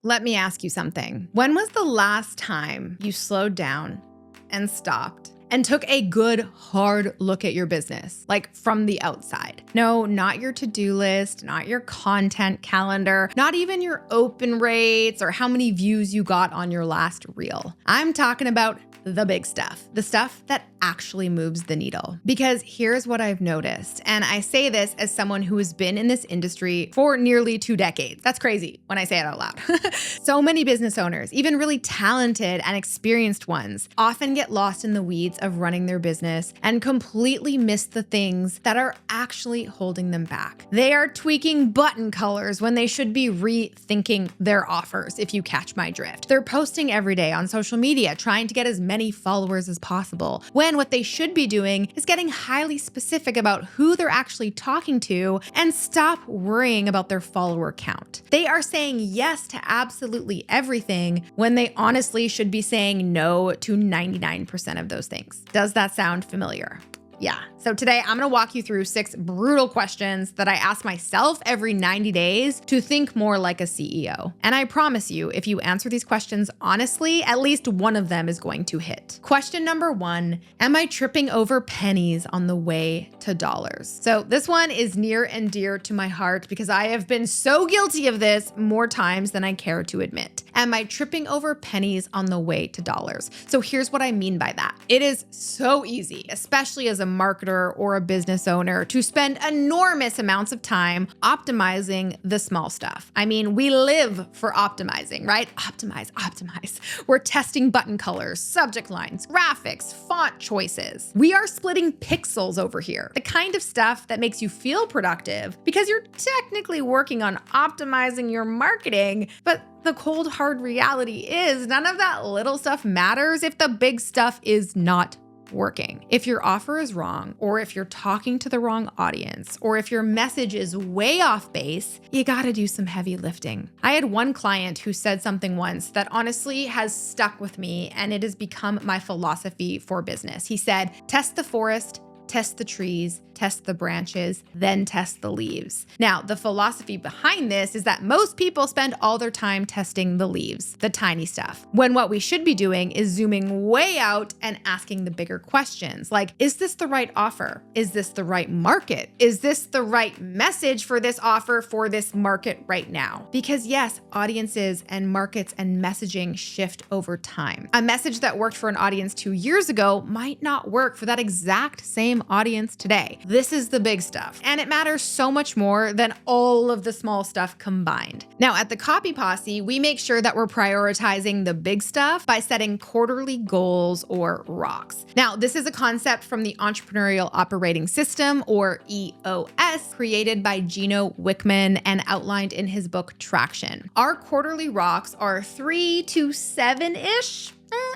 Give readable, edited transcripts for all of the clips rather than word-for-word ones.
Let me ask you something. When was the last time you slowed down and stopped and took a good, hard look at your business, like from the outside? No, not your to-do list, not your content calendar, not even your open rates or how many views you got on your last reel. I'm talking about the big stuff, the stuff that actually moves the needle. Because here's what I've noticed, and I say this as someone who has been in this industry for nearly 2 decades. That's crazy when I say it out loud. So many business owners, even really talented and experienced ones, often get lost in the weeds of running their business and completely miss the things that are actually holding them back. They are tweaking button colors when they should be rethinking their offers, if you catch my drift. They're posting every day on social media, trying to get as many followers as possible, when what they should be doing is getting highly specific about who they're actually talking to and stop worrying about their follower count. They are saying yes to absolutely everything when they honestly should be saying no to 99% of those things. Does that sound familiar? Yeah. So today I'm going to walk you through 6 brutal questions that I ask myself every 90 days to think more like a CEO. And I promise you, if you answer these questions honestly, at least one of them is going to hit. Question number 1, am I tripping over pennies on the way to dollars? So this one is near and dear to my heart because I have been so guilty of this more times than I care to admit. Am I tripping over pennies on the way to dollars? So here's what I mean by that. It is so easy, especially as a marketer or a business owner, to spend enormous amounts of time optimizing the small stuff. I mean, we live for optimizing, right? Optimize. We're testing button colors, subject lines, graphics, font choices. We are splitting pixels over here, the kind of stuff that makes you feel productive because you're technically working on optimizing your marketing, but the cold, hard reality is none of that little stuff matters if the big stuff is not working. If your offer is wrong, or if you're talking to the wrong audience, or if your message is way off base, you gotta do some heavy lifting. I had one client who said something once that honestly has stuck with me, and it has become my philosophy for business. He said, test the forest, test the trees, test the branches, then test the leaves. Now, the philosophy behind this is that most people spend all their time testing the leaves, the tiny stuff, when what we should be doing is zooming way out and asking the bigger questions, like, is this the right offer? Is this the right market? Is this the right message for this offer for this market right now? Because yes, audiences and markets and messaging shift over time. A message that worked for an audience 2 years ago might not work for that exact same audience today. This is the big stuff, and it matters so much more than all of the small stuff combined. Now, at the Copy Posse, we make sure that we're prioritizing the big stuff by setting quarterly goals or rocks. Now, this is a concept from the Entrepreneurial Operating System, or EOS, created by Gino Wickman and outlined in his book Traction. Our quarterly rocks are 3 to 7-ish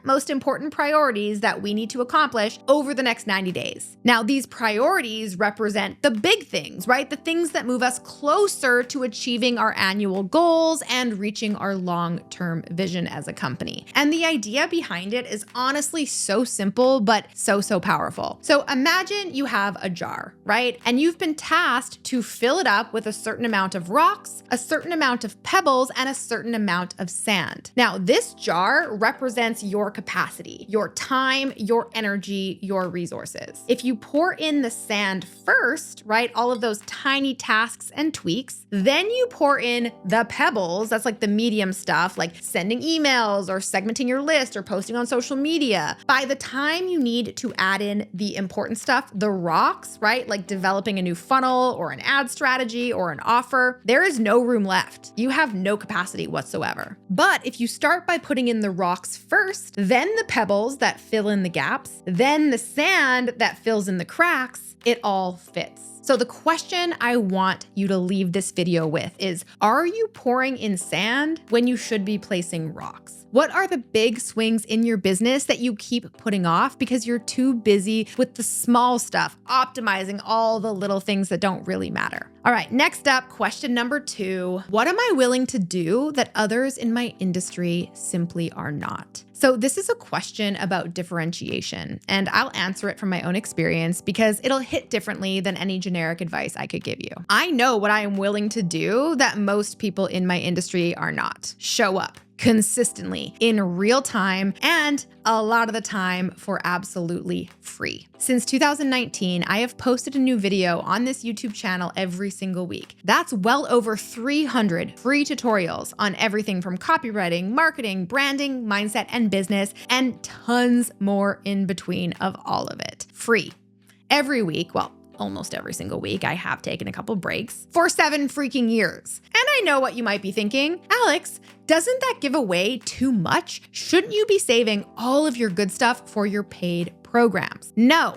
most important priorities that we need to accomplish over the next 90 days. Now, these priorities represent the big things, right? The things that move us closer to achieving our annual goals and reaching our long-term vision as a company. And the idea behind it is honestly so simple, but so powerful. So imagine you have a jar, right? And you've been tasked to fill it up with a certain amount of rocks, a certain amount of pebbles, and a certain amount of sand. Now, this jar represents your capacity, your time, your energy, your resources. If you pour in the sand first, right, all of those tiny tasks and tweaks, then you pour in the pebbles, that's like the medium stuff, like sending emails or segmenting your list or posting on social media. By the time you need to add in the important stuff, the rocks, right, like developing a new funnel or an ad strategy or an offer, there is no room left. You have no capacity whatsoever. But if you start by putting in the rocks first, then the pebbles that fill in the gaps, then the sand that fills in the cracks, it all fits. So the question I want you to leave this video with is, are you pouring in sand when you should be placing rocks? What are the big swings in your business that you keep putting off because you're too busy with the small stuff, optimizing all the little things that don't really matter? All right, next up, question number 2. What am I willing to do that others in my industry simply are not? So this is a question about differentiation, and I'll answer it from my own experience because it'll hit differently than any generic generic advice I could give you. I know what I am willing to do that most people in my industry are not. Show up consistently in real time, and a lot of the time for absolutely free. Since 2019, I have posted a new video on this YouTube channel every single week. That's well over 300 free tutorials on everything from copywriting, marketing, branding, mindset, and business, and tons more in between of all of it. Free. Every week, well, almost every single week, I have taken a couple breaks for 7 freaking years. And I know what you might be thinking, Alex, doesn't that give away too much? Shouldn't you be saving all of your good stuff for your paid programs? No,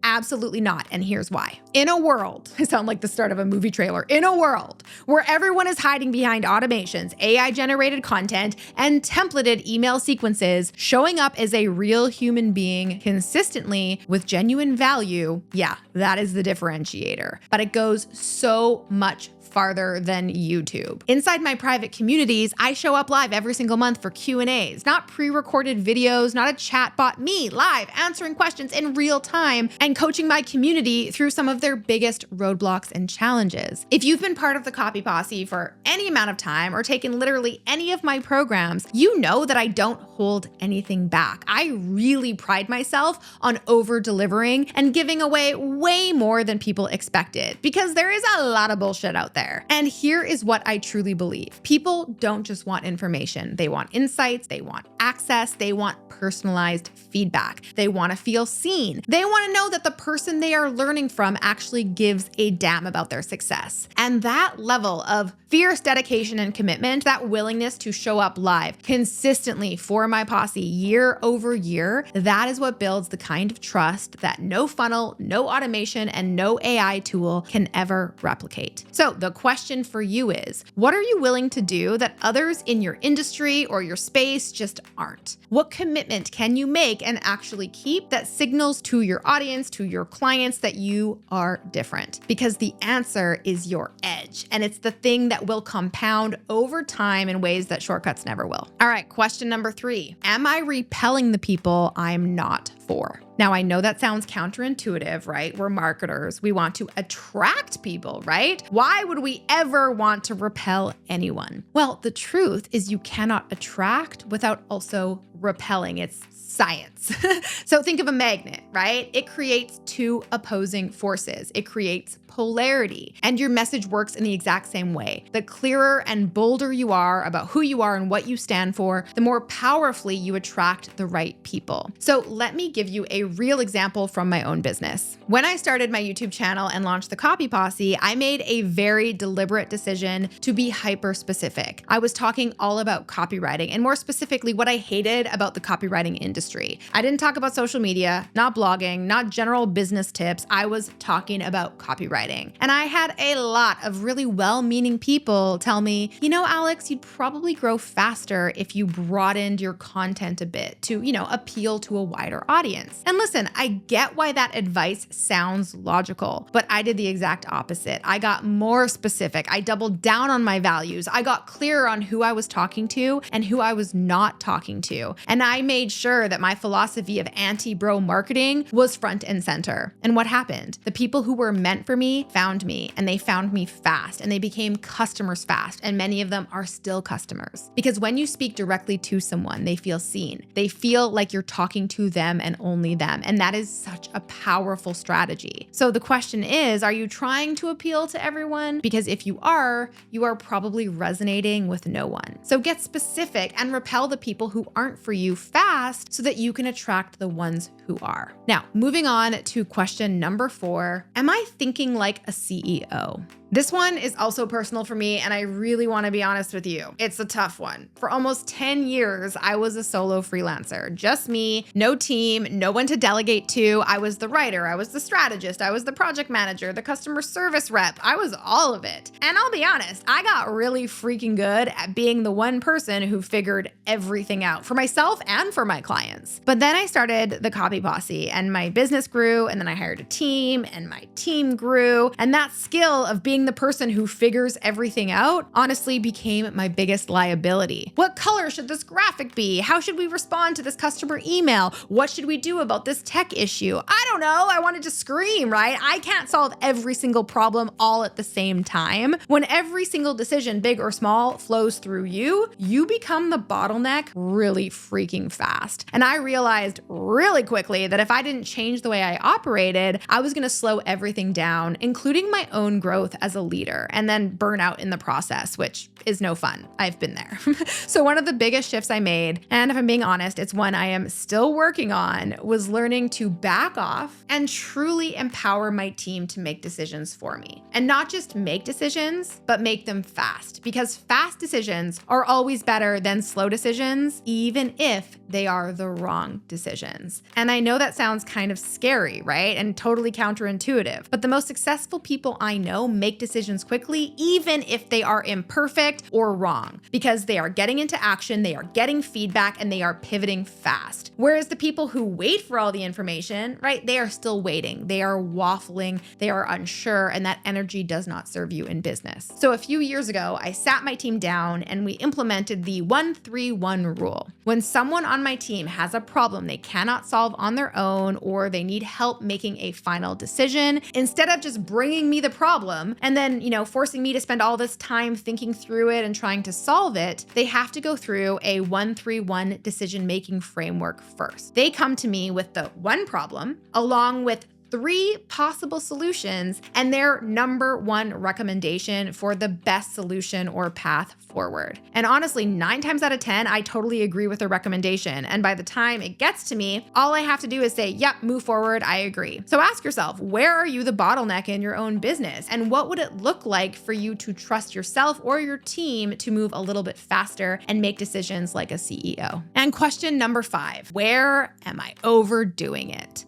absolutely not. And here's why. In a world, I sound like the start of a movie trailer, in a world where everyone is hiding behind automations, AI-generated content, and templated email sequences, showing up as a real human being consistently with genuine value, yeah, that is the differentiator. But it goes so much farther than YouTube. Inside my private communities, I show up live every single month for Q&As, not pre-recorded videos, not a chat bot, me live answering questions in real time and coaching my community through some of their biggest roadblocks and challenges. If you've been part of the Copy Posse for any amount of time or taken literally any of my programs, you know that I don't hold anything back. I really pride myself on over-delivering and giving away way more than people expected, because there is a lot of bullshit out there. And here is what I truly believe. People don't just want information. They want insights, they want access, they want personalized feedback. They want to feel seen. They want to know that the person they are learning from actually gives a damn about their success. And that level of fierce dedication and commitment, that willingness to show up live consistently for my posse year over year, that is what builds the kind of trust that no funnel, no automation, and no AI tool can ever replicate. So the question for you is, what are you willing to do that others in your industry or your space just aren't? What commitment can you make and actually keep that signals to your audience, to your clients, that you are different? Because the answer is your edge, and it's the thing that will compound over time in ways that shortcuts never will. All right, question number 3. Am I repelling the people I'm not for? Now, I know that sounds counterintuitive, right? We're marketers. We want to attract people, right? Why would we ever want to repel anyone? Well, the truth is you cannot attract without also repelling. It's science. So think of a magnet, right? It creates 2 opposing forces. It creates polarity, and your message works in the exact same way. The clearer and bolder you are about who you are and what you stand for, the more powerfully you attract the right people. So let me give you a real example from my own business. When I started my YouTube channel and launched the Copy Posse, I made a very deliberate decision to be hyper specific. I was talking all about copywriting, and more specifically, what I hated about the copywriting industry. I didn't talk about social media, not blogging, not general business tips. I was talking about copywriting. And I had a lot of really well-meaning people tell me, you know, Alex, you'd probably grow faster if you broadened your content a bit to, appeal to a wider audience. And listen, I get why that advice sounds logical, but I did the exact opposite. I got more specific. I doubled down on my values. I got clearer on who I was talking to and who I was not talking to. And I made sure that my philosophy of anti-bro marketing was front and center. And what happened? The people who were meant for me found me, and they found me fast, and they became customers fast, and many of them are still customers. Because when you speak directly to someone, they feel seen. They feel like you're talking to them and only them, and that is such a powerful strategy. So the question is, are you trying to appeal to everyone? Because if you are probably resonating with no one. So get specific and repel the people who aren't for you fast so that you can attract the ones who are. Now, moving on to question number 4, am I thinking like a CEO? This one is also personal for me, and I really want to be honest with you. It's a tough one. For almost 10 years, I was a solo freelancer. Just me, no team, no one to delegate to. I was the writer, I was the strategist, I was the project manager, the customer service rep. I was all of it. And I'll be honest, I got really freaking good at being the one person who figured everything out for myself and for my clients. But then I started the Copy hobby posse, and my business grew, and then I hired a team, and my team grew. And that skill of being the person who figures everything out honestly became my biggest liability. What color should this graphic be? How should we respond to this customer email? What should we do about this tech issue? I don't know. I wanted to scream, right? I can't solve every single problem all at the same time. When every single decision, big or small, flows through you, you become the bottleneck really freaking fast. And I realized really quickly that if I didn't change the way I operated, I was going to slow everything down, including my own growth as a leader, and then burn out in the process, which is no fun. I've been there. So one of the biggest shifts I made, and if I'm being honest, it's one I am still working on, was learning to back off and truly empower my team to make decisions for me. And not just make decisions, but make them fast, because fast decisions are always better than slow decisions, even if they are the wrong decisions. And I know that sounds kind of scary, right? And totally counterintuitive, but the most successful people I know make decisions quickly, even if they are imperfect or wrong, because they are getting into action, they are getting feedback, and they are pivoting fast. Whereas the people who wait for all the information, right, they are still waiting. They are waffling, they are unsure, and that energy does not serve you in business. So a few years ago, I sat my team down and we implemented the 1-3-1 rule. When someone on my team has a problem they cannot solve on their own, or they need help making a final decision, instead of just bringing me the problem and then, forcing me to spend all this time thinking through it and trying to solve it, they have to go through a 1-3-1 decision-making framework first. They come to me with the one problem, along with 3 possible solutions, and their number 1 recommendation for the best solution or path forward. And honestly, 9 times out of 10, I totally agree with their recommendation. And by the time it gets to me, all I have to do is say, yep, move forward, I agree. So ask yourself, where are you the bottleneck in your own business? And what would it look like for you to trust yourself or your team to move a little bit faster and make decisions like a CEO? And question number 5, where am I overdoing it?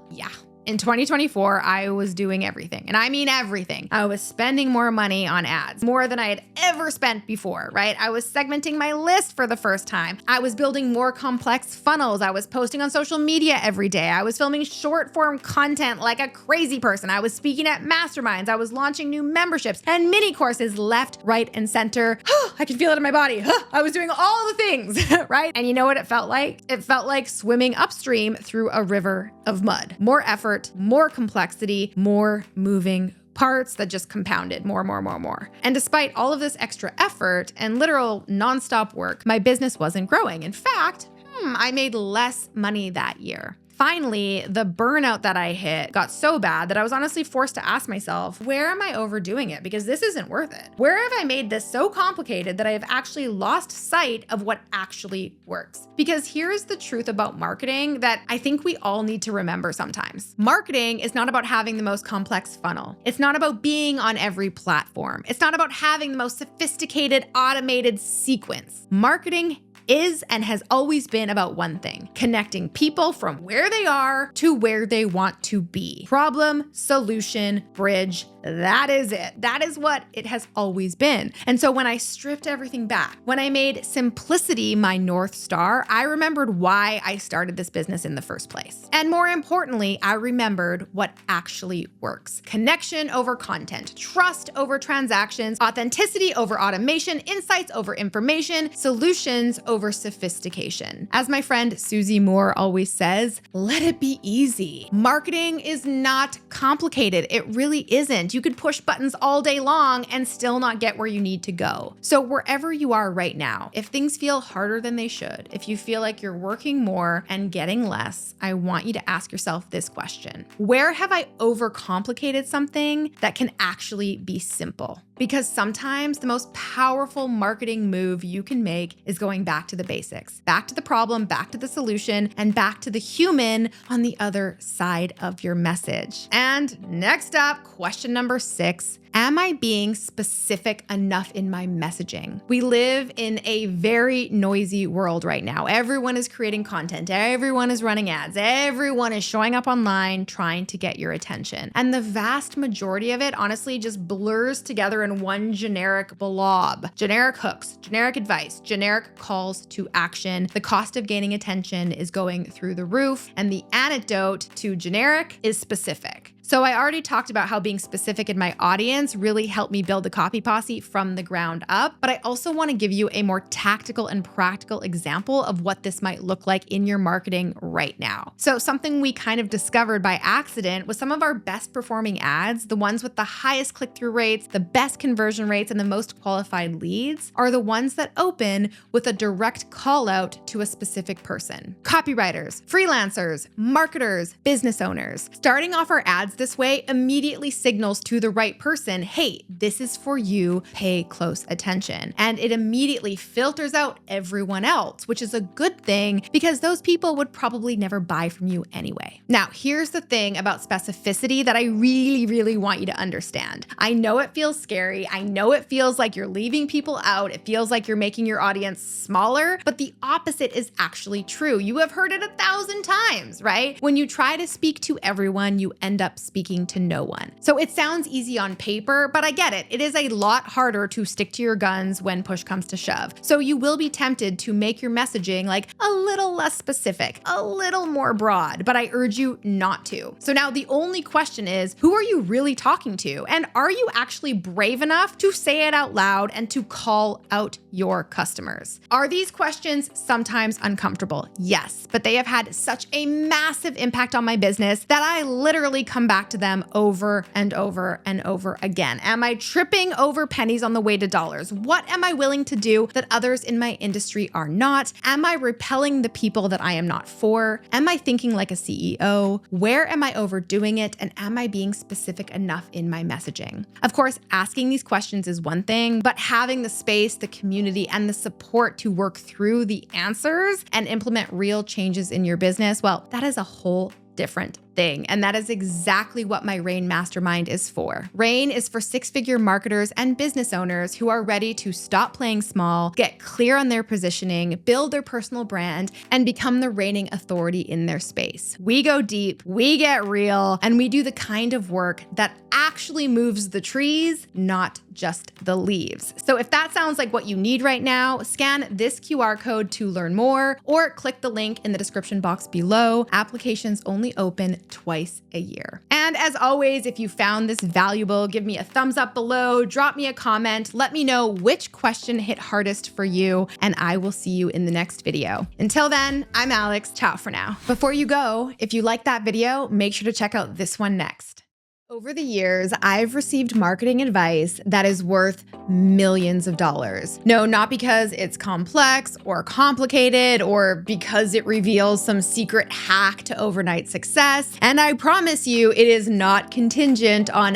Yeah. In 2024, I was doing everything, and I mean everything. I was spending more money on ads, more than I had ever spent before, right? I was segmenting my list for the first time. I was building more complex funnels. I was posting on social media every day. I was filming short form content like a crazy person. I was speaking at masterminds. I was launching new memberships and mini courses left, right, and center. I can feel it in my body. I was doing all the things, right? And you know what it felt like? It felt like swimming upstream through a river of mud. More effort, more complexity, more moving parts that just compounded more. And despite all of this extra effort and literal nonstop work, my business wasn't growing. In fact, I made less money that year. Finally, the burnout that I hit got so bad that I was honestly forced to ask myself, where am I overdoing it? Because this isn't worth it. Where have I made this so complicated that I have actually lost sight of what actually works? Because here's the truth about marketing that I think we all need to remember sometimes. Marketing is not about having the most complex funnel. It's not about being on every platform. It's not about having the most sophisticated, automated sequence. Marketing is and has always been about one thing: connecting people from where they are to where they want to be. Problem, solution, bridge. That is it. That is what it has always been. And so when I stripped everything back, when I made simplicity my North Star, I remembered why I started this business in the first place. And more importantly, I remembered what actually works. Connection over content, trust over transactions, authenticity over automation, insights over information, solutions over sophistication. As my friend Susie Moore always says, let it be easy. Marketing is not complicated. It really isn't. You could push buttons all day long and still not get where you need to go. So wherever you are right now, if things feel harder than they should, if you feel like you're working more and getting less, I want you to ask yourself this question: where have I overcomplicated something that can actually be simple? Because sometimes the most powerful marketing move you can make is going back to the basics, back to the problem, back to the solution, and back to the human on the other side of your message. And next up, question number 6. Am I being specific enough in my messaging? We live in a very noisy world right now. Everyone is creating content. Everyone is running ads. Everyone is showing up online trying to get your attention. And the vast majority of it honestly just blurs together together in one generic blob. Generic hooks, generic advice, generic calls to action. The cost of gaining attention is going through the roof, and the antidote to generic is specific. So I already talked about how being specific in my audience really helped me build the Copy Posse from the ground up, but I also want to give you a more tactical and practical example of what this might look like in your marketing right now. So something we kind of discovered by accident was some of our best performing ads, the ones with the highest click-through rates, the best conversion rates, and the most qualified leads, are the ones that open with a direct call out to a specific person. Copywriters, freelancers, marketers, business owners. Starting off our ads this way immediately signals to the right person, hey, this is for you, pay close attention. And it immediately filters out everyone else, which is a good thing because those people would probably never buy from you anyway. Now, here's the thing about specificity that I really, really want you to understand. I know it feels scary. I know it feels like you're leaving people out. It feels like you're making your audience smaller, but the opposite is actually true. You have heard it 1,000 times, right? When you try to speak to everyone, you end up speaking to no one. So it sounds easy on paper, but I get it. It is a lot harder to stick to your guns when push comes to shove. So you will be tempted to make your messaging like a little less specific, a little more broad, but I urge you not to. So now the only question is, who are you really talking to? And are you actually brave enough to say it out loud and to call out your customers? Are these questions sometimes uncomfortable? Yes, but they have had such a massive impact on my business that I literally come back to them over and over and over again. Am I tripping over pennies on the way to dollars? What am I willing to do that others in my industry are not? Am I repelling the people that I am not for? Am I thinking like a CEO? Where am I overdoing it? And am I being specific enough in my messaging? Of course, asking these questions is one thing, but having the space, the community, and the support to work through the answers and implement real changes in your business, well, that is a whole different thing. And that is exactly what my RAIN Mastermind is for. RAIN is for six-figure marketers and business owners who are ready to stop playing small, get clear on their positioning, build their personal brand, and become the reigning authority in their space. We go deep, we get real, and we do the kind of work that actually moves the trees, not just the leaves. So if that sounds like what you need right now, scan this QR code to learn more, or click the link in the description box below. Applications only open twice a year. And as always, if you found this valuable, give me a thumbs up below, drop me a comment, let me know which question hit hardest for you, and I will see you in the next video. Until then, I'm Alex. Ciao for now. Before you go, if you like that video, make sure to check out this one next. Over the years, I've received marketing advice that is worth millions of dollars. No, not because it's complex or complicated or because it reveals some secret hack to overnight success. And I promise you, it is not contingent on